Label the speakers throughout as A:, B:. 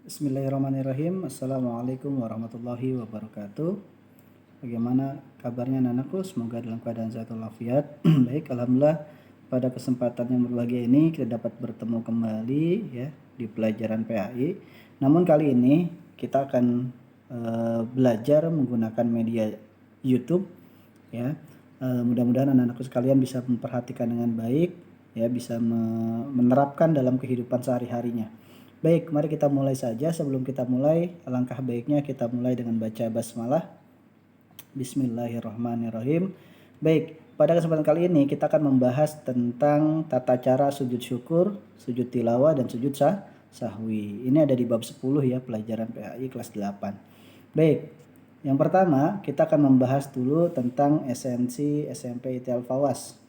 A: Bismillahirrahmanirrahim. Assalamualaikum warahmatullahi wabarakatuh. Bagaimana kabarnya anak-anakku? Semoga dalam keadaan sehat walafiat. Baik, alhamdulillah pada kesempatan yang berbahagia ini kita dapat bertemu kembali ya di pelajaran PAI. Namun kali ini kita akan belajar menggunakan media YouTube ya. Mudah-mudahan anak-anakku sekalian bisa memperhatikan dengan baik ya, bisa menerapkan dalam kehidupan sehari-harinya. Baik, mari kita mulai saja. Sebelum kita mulai, alangkah baiknya kita mulai dengan baca basmalah. Bismillahirrahmanirrahim. Baik, pada kesempatan kali ini kita akan membahas tentang tata cara sujud syukur, sujud tilawah, dan sujud sahwi. Ini ada di bab 10 ya, pelajaran PAI kelas 8. Baik, yang pertama kita akan membahas dulu tentang esensi SMP ITI Al-Fawas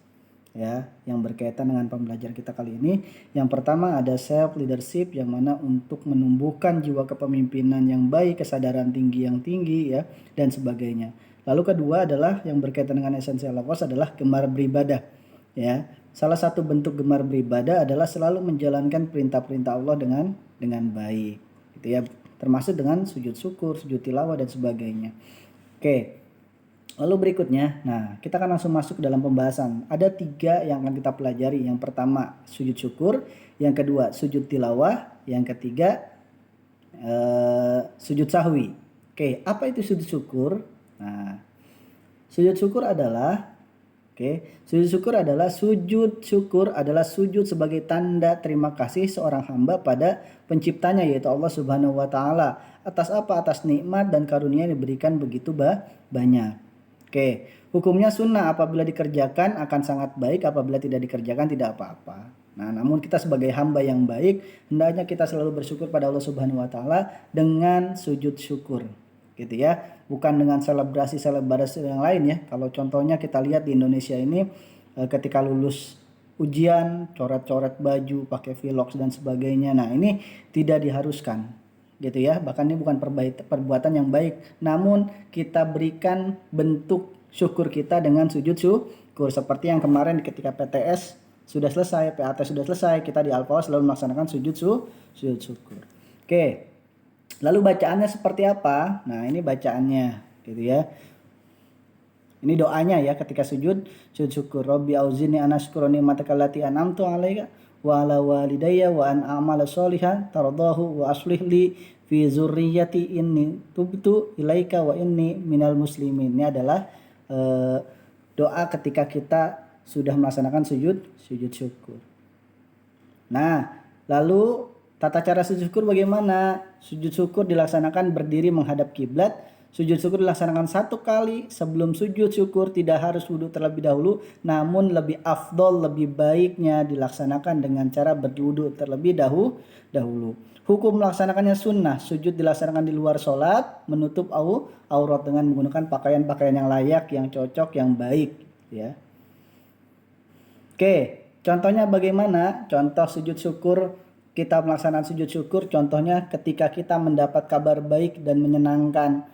A: ya, yang berkaitan dengan pembelajaran kita kali ini. Yang pertama ada self leadership, yang mana untuk menumbuhkan jiwa kepemimpinan yang baik, kesadaran tinggi yang tinggi ya, dan sebagainya. Lalu kedua adalah yang berkaitan dengan esensi Al-Fawas adalah gemar beribadah ya. Salah satu bentuk gemar beribadah adalah selalu menjalankan perintah-perintah Allah dengan baik gitu ya, termasuk dengan sujud syukur, sujud tilawah, dan sebagainya. Oke. Lalu berikutnya, nah kita akan langsung masuk ke dalam pembahasan. Ada 3 yang akan kita pelajari. Yang pertama sujud syukur, yang kedua sujud tilawah, yang ketiga sujud sahwi. Oke, apa itu sujud syukur? Nah, sujud syukur adalah sujud syukur adalah sujud sebagai tanda terima kasih seorang hamba pada penciptanya, yaitu Allah Subhanahu wa taala. Atas apa? Atas nikmat dan karunia yang diberikan begitu banyak. Oke, hukumnya sunnah, apabila dikerjakan akan sangat baik, apabila tidak dikerjakan tidak apa-apa. Nah, namun kita sebagai hamba yang baik, hendaknya kita selalu bersyukur pada Allah Subhanahu wa taala dengan sujud syukur. Gitu ya. Bukan dengan selebrasi yang lain ya. Kalau contohnya kita lihat di Indonesia ini ketika lulus ujian, coret-coret baju, pakai Velox dan sebagainya. Nah, ini tidak diharuskan. Gitu ya, bahkan ini bukan perbuatan yang baik, namun kita berikan bentuk syukur kita dengan sujud syukur, seperti yang kemarin ketika PTS sudah selesai, PAT sudah selesai, kita di Al-Fawas selalu melaksanakan sujud syukur. Oke, lalu bacaannya seperti apa? Nah, ini bacaannya gitu ya. Ini doanya ya ketika sujud syukur. Robbi auzini anasykura ni'mataka allati an'amtu 'alaika wa ala walidayya wa an a'mala sholihan tardahu wa aslih li fi zurriyyati inni tubtu ilaika wa inni minal muslimin. Ini adalah doa ketika kita sudah melaksanakan sujud syukur. Nah, lalu tata cara sujud syukur bagaimana? Sujud syukur dilaksanakan berdiri menghadap kiblat. Sujud syukur dilaksanakan 1 kali. Sebelum sujud syukur tidak harus wudhu terlebih dahulu, namun lebih afdol, lebih baiknya dilaksanakan dengan cara berwudhu terlebih dahulu. Hukum melaksanakannya sunnah. Sujud dilaksanakan di luar sholat, menutup aurat dengan menggunakan pakaian-pakaian yang layak, yang cocok, yang baik ya. Oke, contohnya bagaimana? Contoh sujud syukur, kita melaksanakan sujud syukur contohnya ketika kita mendapat kabar baik dan menyenangkan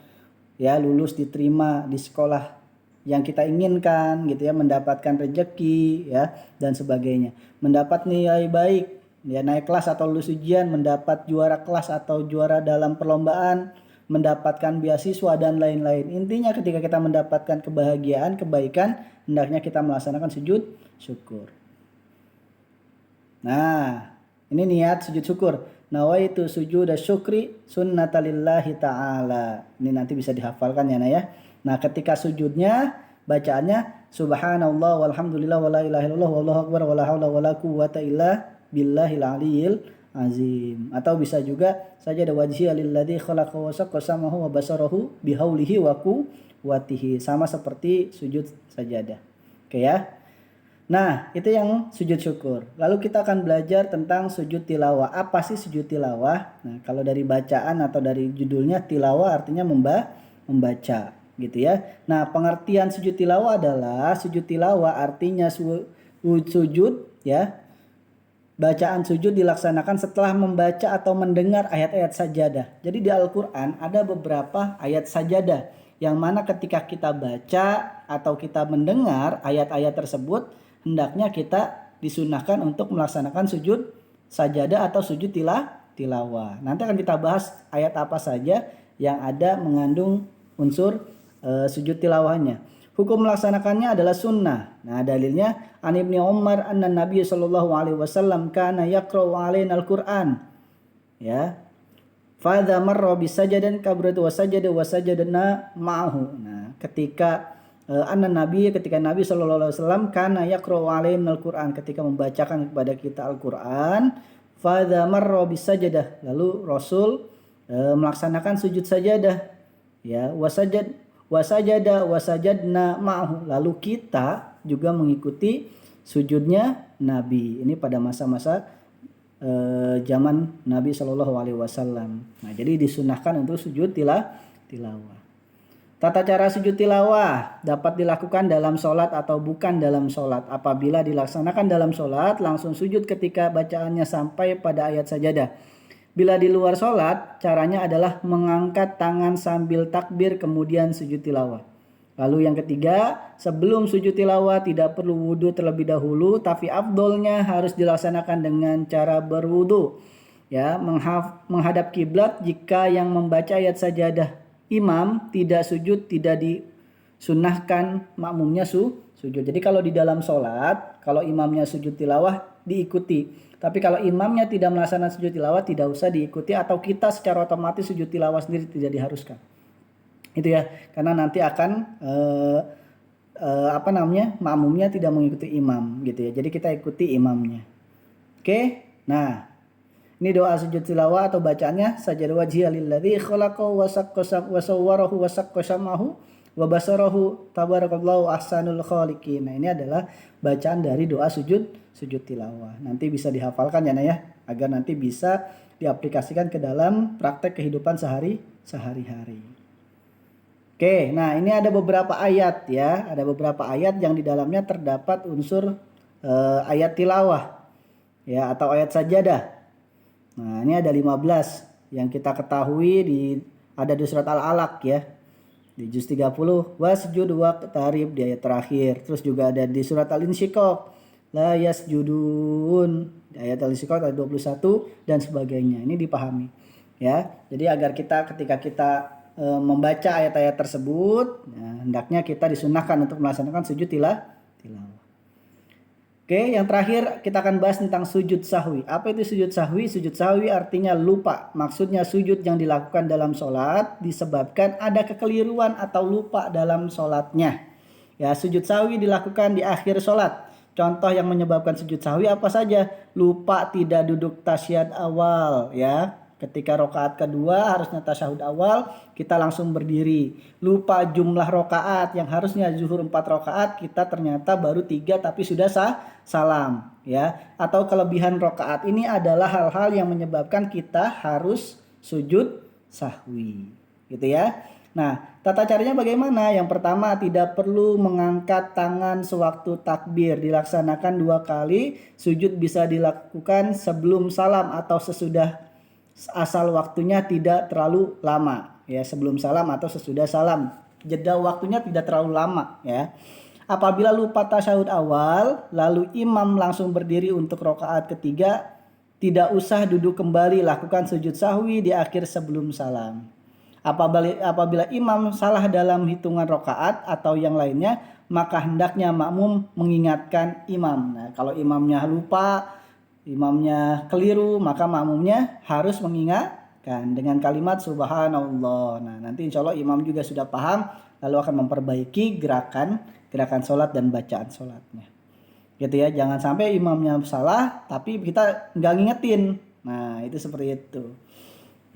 A: ya, lulus diterima di sekolah yang kita inginkan gitu ya, mendapatkan rezeki ya dan sebagainya, mendapat nilai baik ya, naik kelas atau lulus ujian, mendapat juara kelas atau juara dalam perlombaan, mendapatkan beasiswa dan lain-lain. Intinya ketika kita mendapatkan kebahagiaan, kebaikan, hendaknya kita melaksanakan sujud syukur. Nah, ini niat sujud syukur. Nawaitu sujud syukri sunnatalillahi ta'ala. Ini nanti bisa dihafalkan ya Nah ya. Nah, ketika sujudnya bacaannya subhanallah walhamdulillah wala ilaha illallah wallahu akbar wala haula wala quwwata illa billahil aliyil azim. Atau bisa juga saja ada wajhi alilladzi khalaqa wa saqqa samahu wa basarahu bihaulihi wa quwwatihi. Sama seperti sujud sajadah. Oke ya. Nah, itu yang sujud syukur. Lalu kita akan belajar tentang sujud tilawah. Apa sih sujud tilawah? Nah, kalau dari bacaan atau dari judulnya, tilawah artinya membaca gitu ya. Nah, pengertian sujud tilawah adalah sujud tilawah artinya sujud ya. Bacaan sujud dilaksanakan setelah membaca atau mendengar ayat-ayat sajadah. Jadi di Al-Qur'an ada beberapa ayat sajadah yang mana ketika kita baca atau kita mendengar ayat-ayat tersebut, hendaknya kita disunahkan untuk melaksanakan sujud sajadah atau sujud tilawah. Nanti akan kita bahas ayat apa saja yang ada mengandung unsur sujud tilawahnya. Hukum melaksanakannya adalah sunnah. Nah, dalilnya an Ibnu Umar anna Nabi sallallahu alaihi wasallam kana yaqra'u alaina al-Qur'an. Ya. Fa idza marra bisajadan kabratu wa sajadna ma'ahu. Nah, ketika ketika Nabi sallallahu alaihi wasallam kana yaqra'u alaina al-Qur'an, ketika membacakan kepada kita Al-Qur'an, fa idza marra bisajadah, lalu Rasul melaksanakan sujud sajadah. Ya, wasajadna ma'ahu, lalu kita juga mengikuti sujudnya Nabi. Ini pada masa-masa zaman Nabi Shallallahu Alaihi Wasallam. Nah, jadi disunahkan untuk sujud tilawah. Tata cara sujud tilawah dapat dilakukan dalam sholat atau bukan dalam sholat. Apabila dilaksanakan dalam sholat, langsung sujud ketika bacaannya sampai pada ayat sajadah. Bila di luar sholat, caranya adalah mengangkat tangan sambil takbir kemudian sujud tilawah. Lalu yang ketiga, sebelum sujud tilawah tidak perlu wudhu terlebih dahulu, tapi afdolnya harus dilaksanakan dengan cara berwudhu. Ya, menghadap kiblat jika yang membaca ayat sajadah imam tidak sujud, tidak disunahkan makmumnya sujud. Jadi kalau di dalam sholat, kalau imamnya sujud tilawah diikuti. Tapi kalau imamnya tidak melaksanakan sujud tilawah tidak usah diikuti, atau kita secara otomatis sujud tilawah sendiri, tidak diharuskan. Itu ya, karena nanti akan makmumnya tidak mengikuti imam gitu ya. Jadi kita ikuti imamnya. Oke. Nah, ini doa sujud tilawah atau bacaannya sajada wajhiya lilladzi khalaqahu wa sawwarahu wa saqqasamahu wa basarahu tabarakallahu ahsanul khaliqin. Nah, ini adalah bacaan dari doa sujud tilawah. Nanti bisa dihafalkan ya, ya, agar nanti bisa diaplikasikan ke dalam praktek kehidupan sehari-hari. Oke, nah ini ada beberapa ayat ya, ada beberapa ayat yang di dalamnya terdapat unsur ayat tilawah ya, atau ayat sajadah. Nah, ini ada 15 yang kita ketahui ada di surat Al-Alaq ya. Di juz 30 wasjud waqtarib di ayat terakhir. Terus juga ada di surat Al-Insyiqaq la yasjudun di ayat Al-Insyiqaq ayat 21 dan sebagainya. Ini dipahami ya. Jadi agar ketika kita membaca ayat-ayat tersebut, ya, hendaknya kita disunahkan untuk melaksanakan sujud tilawah. Oke, yang terakhir kita akan bahas tentang sujud sahwi. Apa itu sujud sahwi? Sujud sahwi artinya lupa. Maksudnya sujud yang dilakukan dalam sholat disebabkan ada kekeliruan atau lupa dalam sholatnya. Ya, sujud sahwi dilakukan di akhir sholat. Contoh yang menyebabkan sujud sahwi apa saja? Lupa tidak duduk tasyahud awal, ya. Ketika rokaat kedua harusnya tasyahud awal, kita langsung berdiri. Lupa jumlah rokaat, yang harusnya zuhur 4 rokaat, kita ternyata baru 3 tapi sudah salam. Ya. Atau kelebihan rokaat, ini adalah hal-hal yang menyebabkan kita harus sujud sahwi. Gitu ya. Nah, tata caranya bagaimana? Yang pertama, tidak perlu mengangkat tangan sewaktu takbir. Dilaksanakan 2 kali. Sujud bisa dilakukan sebelum salam atau sesudah, asal waktunya tidak terlalu lama ya, sebelum salam atau sesudah salam. Jeda waktunya tidak terlalu lama ya. Apabila lupa tasyahud awal lalu imam langsung berdiri untuk rakaat ketiga, tidak usah duduk kembali, lakukan sujud sahwi di akhir sebelum salam. Apabila imam salah dalam hitungan rakaat atau yang lainnya, maka hendaknya makmum mengingatkan imam. Nah, kalau imamnya lupa, imamnya keliru, maka makmumnya harus mengingatkan dengan kalimat subhanallah. Nah, nanti insya Allah imam juga sudah paham, lalu akan memperbaiki gerakan sholat dan bacaan sholatnya. Gitu ya, jangan sampai imamnya salah tapi kita nggak ngingetin. Nah, itu seperti itu.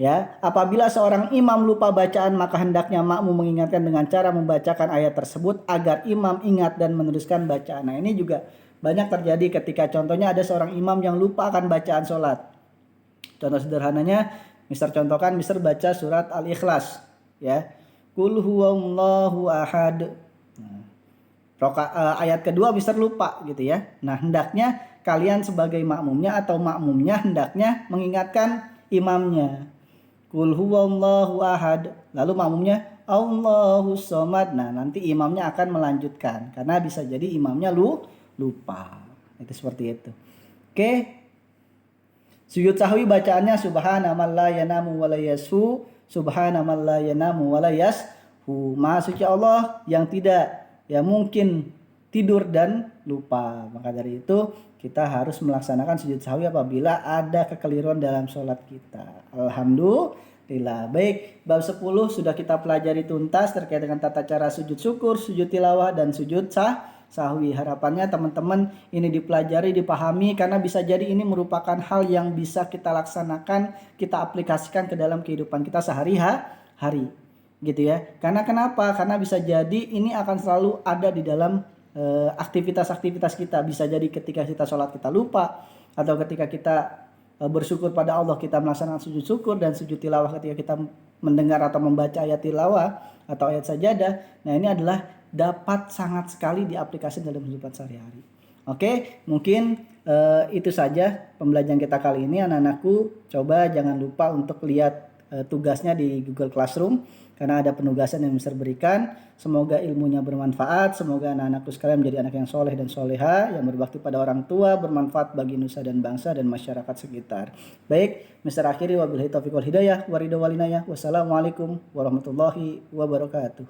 A: Ya, apabila seorang imam lupa bacaan, maka hendaknya makmum mengingatkan dengan cara membacakan ayat tersebut agar imam ingat dan meneruskan bacaan. Nah, ini juga banyak terjadi ketika contohnya ada seorang imam yang lupa akan bacaan sholat. Contoh sederhananya, Mister baca surat Al-Ikhlas ya. Qul huwallahu ahad. Ayat kedua Mister lupa gitu ya. Nah, hendaknya kalian sebagai makmumnya atau makmumnya hendaknya mengingatkan imamnya. Qul huwallahu ahad. Lalu makmumnya Allahus somad. Nah, nanti imamnya akan melanjutkan karena bisa jadi imamnya lupa. Itu seperti itu. Oke. Sujud sahwi bacaannya subhana man la yanamu wa la yashu, subhana man la yanamu wa la yashu. Maha suci Allah yang tidak ya mungkin tidur dan lupa. Maka dari itu kita harus melaksanakan sujud sahwi apabila ada kekeliruan dalam sholat kita. Alhamdulillah. Baik, bab 10 sudah kita pelajari tuntas terkait dengan tata cara sujud syukur, sujud tilawah, dan sujud sahwi. Harapannya teman-teman ini dipelajari, dipahami, karena bisa jadi ini merupakan hal yang bisa kita laksanakan, kita aplikasikan ke dalam kehidupan kita sehari-hari. Gitu ya. Karena kenapa? Karena bisa jadi ini akan selalu ada di dalam aktivitas-aktivitas kita. Bisa jadi ketika kita sholat kita lupa, atau ketika kita bersyukur pada Allah kita melaksanakan sujud syukur dan sujud tilawah ketika kita mendengar atau membaca ayat tilawah atau ayat sajadah. Nah, ini adalah dapat sangat sekali diaplikasi dalam kehidupan sehari-hari. Oke, mungkin itu saja pembelajaran kita kali ini anak-anakku. Coba jangan lupa untuk lihat tugasnya di Google Classroom, karena ada penugasan yang bisa berikan. Semoga ilmunya bermanfaat, semoga anak-anakku sekalian menjadi anak yang soleh dan soleha, yang berbakti pada orang tua, bermanfaat bagi nusa dan bangsa dan masyarakat sekitar. Baik, Mr. Akhiri wabillahi taufiq wal hidayah, waridho walinayah. Wassalamualaikum warahmatullahi wabarakatuh.